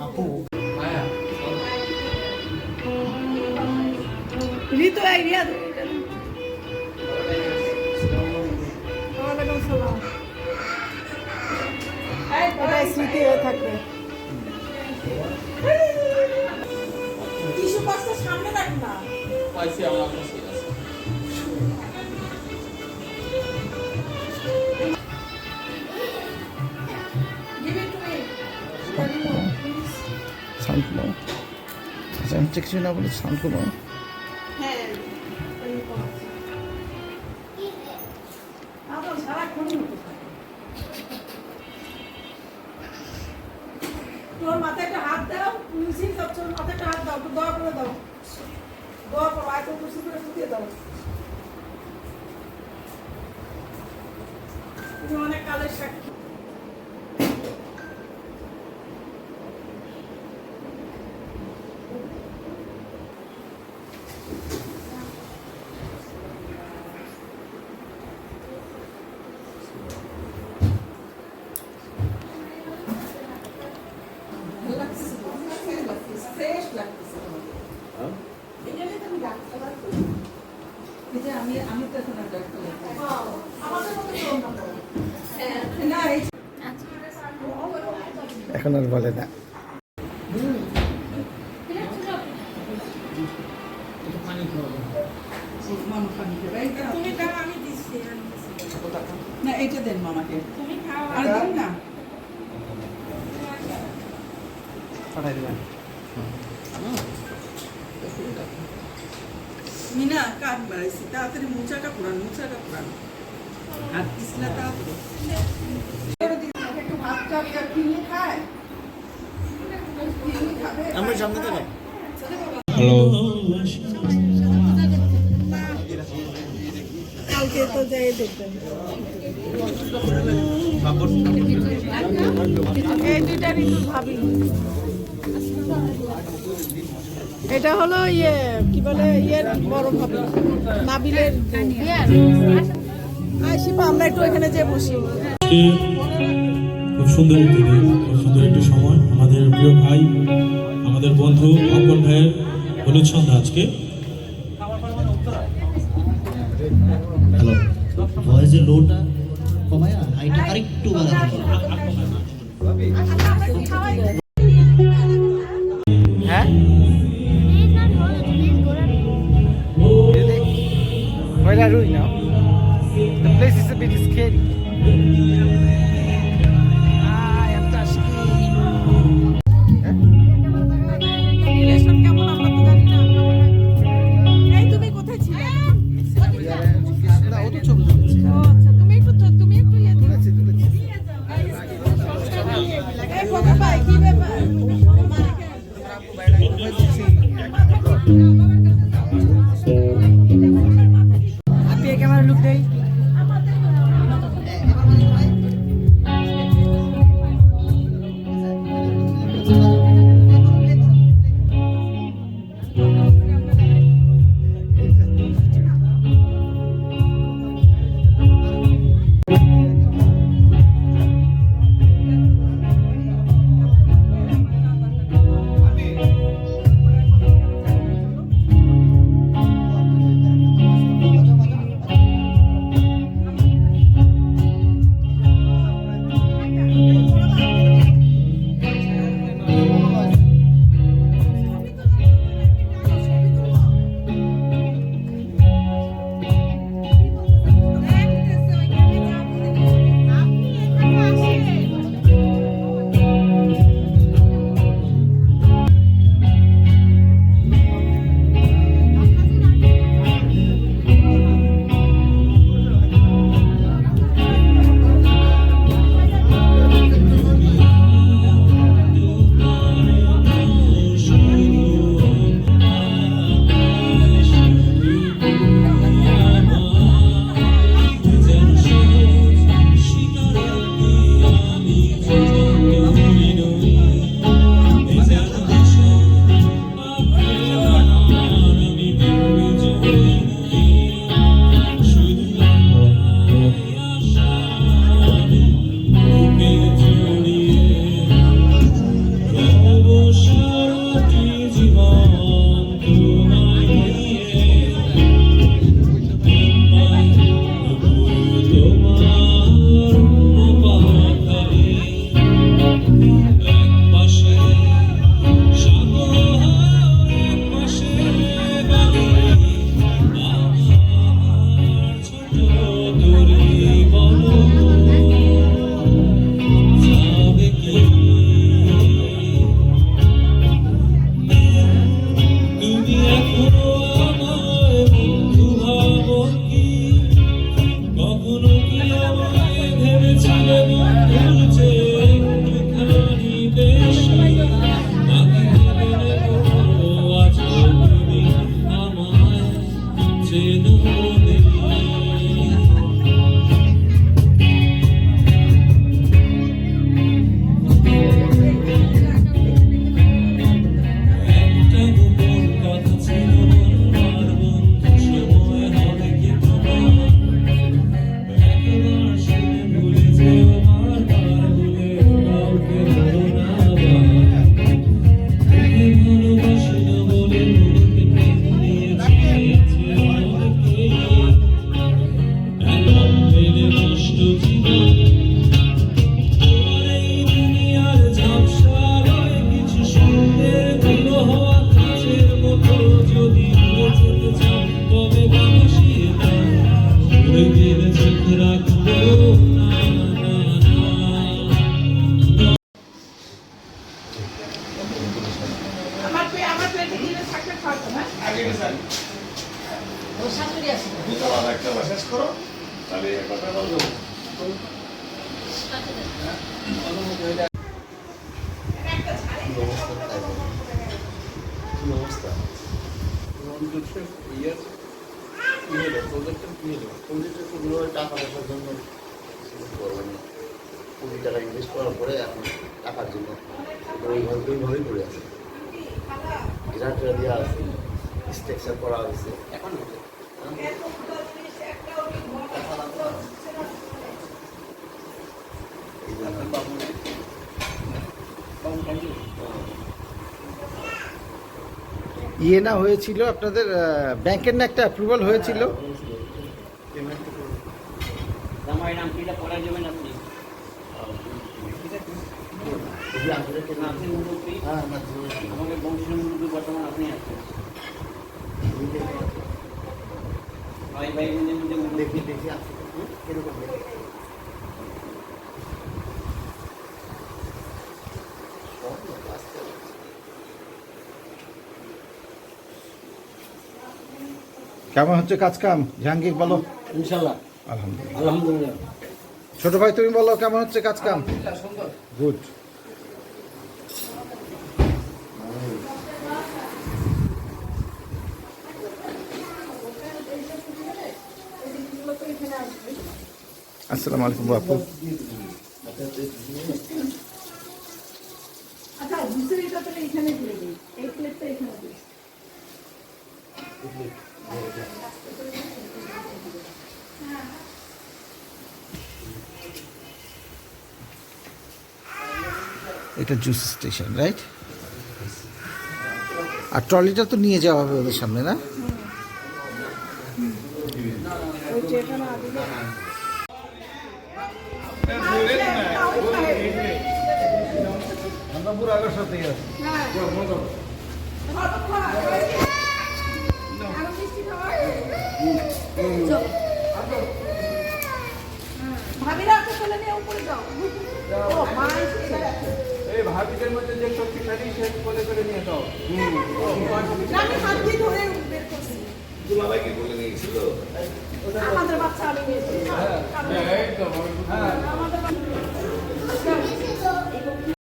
আপু ঋতু আইডিয়া ওয়ালাইকুম সালাম। ওটাই স্মৃতি হয়ে থাকবে। টিস্যু বক্সটা সামনে রাখ না। পাইছি আমার কাছে আছে। Give it to me. Sound কমাও। আচ্ছা আমি কিছু না বলে সাউন্ড কমাও। হ্যাঁ আবার সারাক্ষণই হতে থাকে। তোর মাথায় একটা হাত দাও, মিছিল সবচেয়ে মাথায় একটা হাত দাও, একটু দোয়া করে দাও। দোয়া করো, আয়তো কুরসি করে ফুটিয়ে দাও। তুমি অনেক কালের সাক্ষী। এখন আর বলে না। তুমি দাও, আমি দিচ্ছি। না এটা দেন মামাকে তুমি খাও আর দেন না পাঠাই দিবেন। মিনা কাঠ বাড়াইছি তাড়াতাড়ি মুচাটা পুরান আর পিছলা তাড়াতাড়ি একটু ভাত টাত কিনে খায় আমার সামনে থেকে কালকে তো যাই দেখবেন। এই দুইটা ঋতু ভাবি। এটা হলো ইয়ে কি বলে ইয়ের বড় ভাবি নাবিলের শিপা। আমরা একটু এখানে যে বসি। খুব সুন্দর একটি দিন, খুব সুন্দর একটি সময়। আমাদের প্রিয় ভাই, আমাদের বন্ধু অঙ্কন ভাইয়ের হলুদ সন্ধ্যা আজকে। হ্যালো, ভয়েসের লোটা কমায় হাইটা আরেকটু বাড়াতে হবে। হ্যাঁ Where are we now? The place is a bit scary. I am relation কেমন আমরা তো জানি না। এই তুমি কোথায় ছিলে? না ও তো ছবি তুলেছে। ও আচ্ছা, তুমি একটু ইয়ে দিও। তুলেছে এই খোকা ভাই কি ব্যাপার? আপনি ক্যামেরা লুক দেই। আমায় ভেবেছিলে বন্ধুর চেয়ে একটুখানি বেশি বাকি ভেবে নেবো আজ তুমি আমায় চেনো একটা গোপন কথা ছিল বলবার বন্ধু সময় হবে কি তোমার একবার শুনে ভুলে যেও বারবার ভুলে কাউকে বলো না আবার তোমাকে ভালোবাসি না বলে মনকে প্রেম দিয়েছে অনেকেই এমন ফেলে নষ্ট জীবন তোমার এই দুনিয়ার ঝাপসায় কিছু সুন্দর গুলো হওয়া কাছের মতো যদি উড়ে যেতে চাও তবে গা ভাসিয়ে দাও উড়ে গেলে চোখ রাখবো না না না আমার পেটে দিলে থাকলে খাওয়াতো না ওর শাশুড়ি আছে টাকা পয়সার জন্য করবেন না 20 টাকা ইনভেস্ট করার পরে এখন টাকার জন্য ওইভাবেই পড়ে আছে গ্রান্ট দেওয়া আছে স্ট্রাকচার করা হয়েছে এখন ইয়ে না হয়েছিল আপনাদের ব্যাংকের না একটা অ্যাপ্রুভাল হয়েছিল জামাই নাম কিটা পড়ার জন্য আপনি আপনি মুরব্বী হ্যাঁ আমাকে বংশের মুরব্বী বর্তমান আপনি আছেন ভাই ভাই বোনদের মধ্যে মুরব্বী দেখি আছে কিরকম কেমন হচ্ছে কাজ কাম জাহাঙ্গীর বলো ইনশাআল্লাহ আলহামদুলিল্লাহ আলহামদুলিল্লাহ ছোট ভাই তুমি বলো কেমন হচ্ছে কাজ কাম গুড আসসালামু আলাইকুম বাপু আচ্ছা দুসরিটা তো এখানে দিয়ে দিই এই প্লেটটা এখানে দিই এটা জুস স্টেশন রাইট আর ট্রলিটা তো নিয়ে যাওয়া হবে ওদের সামনে না ওই ট্রেটা না দিলে আমরা পুরো আগের সাথেই আছি হ্যাঁ আরো মিষ্টি খাওয়া ভাবিরা তো চলে নিয়ে উপরে যাও ও মা এসে এই ভাবিদের মধ্যে যে শক্তিশালী সে কোলে করে নিয়ে যাও আমি হাত দিয়ে ধরে বের করছি আমাদের বাচ্চা আমি নিয়েছি আমাদের বাচ্চা